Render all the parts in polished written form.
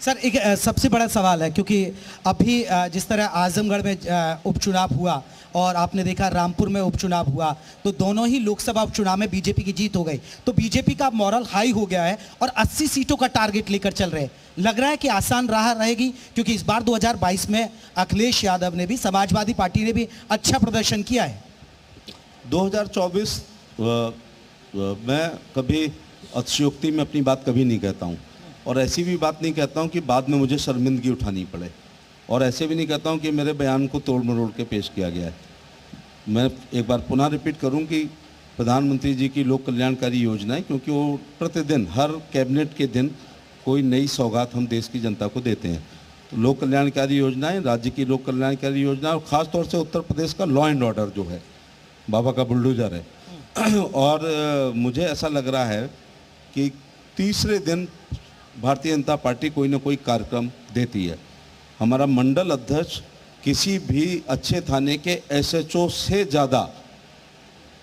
Sir एक सबसे बड़ा सवाल है, क्योंकि अभी जिस तरह आजमगढ़ में उपचुनाव हुआ और आपने देखा रामपुर में उपचुनाव हुआ, तो दोनों ही लोकसभा उपचुनाव में बीजेपी की जीत हो गई। तो बीजेपी का मॉरल हाई हो गया है और 80 सीटों का टारगेट लेकर चल रहे हैं। लग रहा है कि आसान राह रहेगी, क्योंकि इस बार 2022 में अखिलेश यादव ने भी, समाजवादी पार्टी ने भी अच्छा प्रदर्शन किया है। 2024 मैं कभी अतिशयोक्ति में अपनी बात कभी नहीं कहता हूँ, और ऐसी भी बात नहीं कहता हूँ कि बाद में मुझे शर्मिंदगी उठानी पड़े, और ऐसे भी नहीं कहता हूँ कि मेरे बयान को तोड़ मरोड़ के पेश किया गया है। मैं एक बार पुनः रिपीट करूँ कि प्रधानमंत्री जी की लोक कल्याणकारी योजनाएं, क्योंकि वो प्रतिदिन हर कैबिनेट के दिन कोई नई सौगात हम देश की जनता को देते हैं। तो लोक कल्याणकारी योजनाएं, राज्य की लोक कल्याणकारी योजनाएं, और ख़ासतौर से उत्तर प्रदेश का लॉ एंड ऑर्डर जो है बाबा का बुलडोजर है। और मुझे ऐसा लग रहा है कि तीसरे दिन भारतीय जनता पार्टी कोई ना कोई कार्यक्रम देती है। हमारा मंडल अध्यक्ष किसी भी अच्छे थाने के एसएचओ से ज़्यादा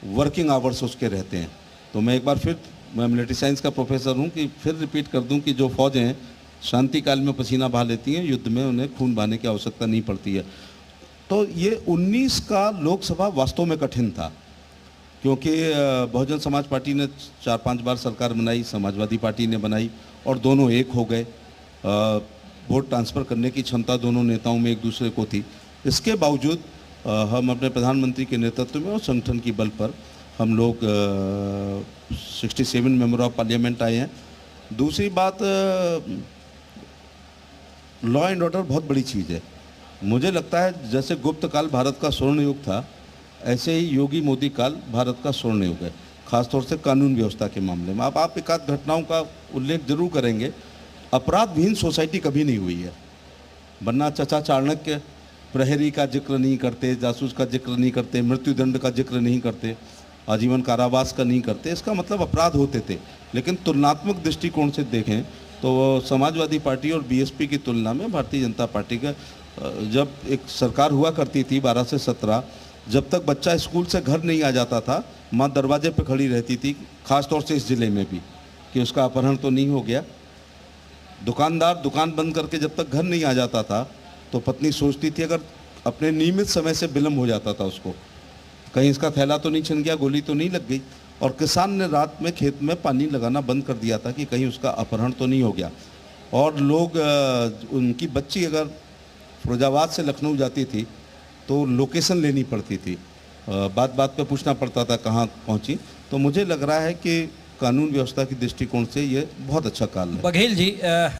वर्किंग आवर्स उसके रहते हैं। तो मैं एक बार फिर, मैं मिलिट्री साइंस का प्रोफेसर हूं, कि फिर रिपीट कर दूं कि जो फौजें हैं शांति काल में पसीना बहा लेती हैं, युद्ध में उन्हें खून बहाने की आवश्यकता नहीं पड़ती है। तो ये 19 का लोकसभा वास्तव में कठिन था, क्योंकि बहुजन समाज पार्टी ने 4-5 बार सरकार बनाई, समाजवादी पार्टी ने बनाई, और दोनों एक हो गए। वोट ट्रांसफ़र करने की क्षमता दोनों नेताओं में एक दूसरे को थी। इसके बावजूद हम अपने प्रधानमंत्री के नेतृत्व में और संगठन की बल पर हम लोग 67 मेंबर ऑफ पार्लियामेंट आए हैं। दूसरी बात, लॉ एंड ऑर्डर बहुत बड़ी चीज़ है। मुझे लगता है जैसे गुप्त काल भारत का स्वर्ण युग था, ऐसे ही योगी मोदी काल भारत का स्वर्ण युग है, खासतौर से कानून व्यवस्था के मामले में। आप एक आध घटनाओं का उल्लेख जरूर करेंगे। अपराध विहीन सोसाइटी कभी नहीं हुई है, वरना चचा चाणक्य प्रहरी का जिक्र नहीं करते, जासूस का जिक्र नहीं करते, मृत्युदंड का जिक्र नहीं करते, आजीवन कारावास का नहीं करते। इसका मतलब अपराध होते थे। लेकिन तुलनात्मक दृष्टिकोण से देखें तो समाजवादी पार्टी और बीएसपी की तुलना में भारतीय जनता पार्टी का, जब एक सरकार हुआ करती थी 12 से 17, जब तक बच्चा स्कूल से घर नहीं आ जाता था, माँ दरवाजे पर खड़ी रहती थी, खासतौर से इस ज़िले में भी, कि उसका अपहरण तो नहीं हो गया। दुकानदार दुकान बंद करके जब तक घर नहीं आ जाता था, तो पत्नी सोचती थी अगर अपने नियमित समय से विलम्ब हो जाता था उसको, कहीं इसका थैला तो नहीं छिन गया, गोली तो नहीं लग गई। और किसान ने रात में खेत में पानी लगाना बंद कर दिया था कि कहीं उसका अपहरण तो नहीं हो गया। और लोग, उनकी बच्ची अगर फिरोजाबाद से लखनऊ जाती थी तो लोकेशन लेनी पड़ती थी, बात बात पे पूछना पड़ता था कहाँ पहुँची। तो मुझे लग रहा है कि कानून व्यवस्था की दृष्टिकोण से ये बहुत अच्छा काल है। बघेल जी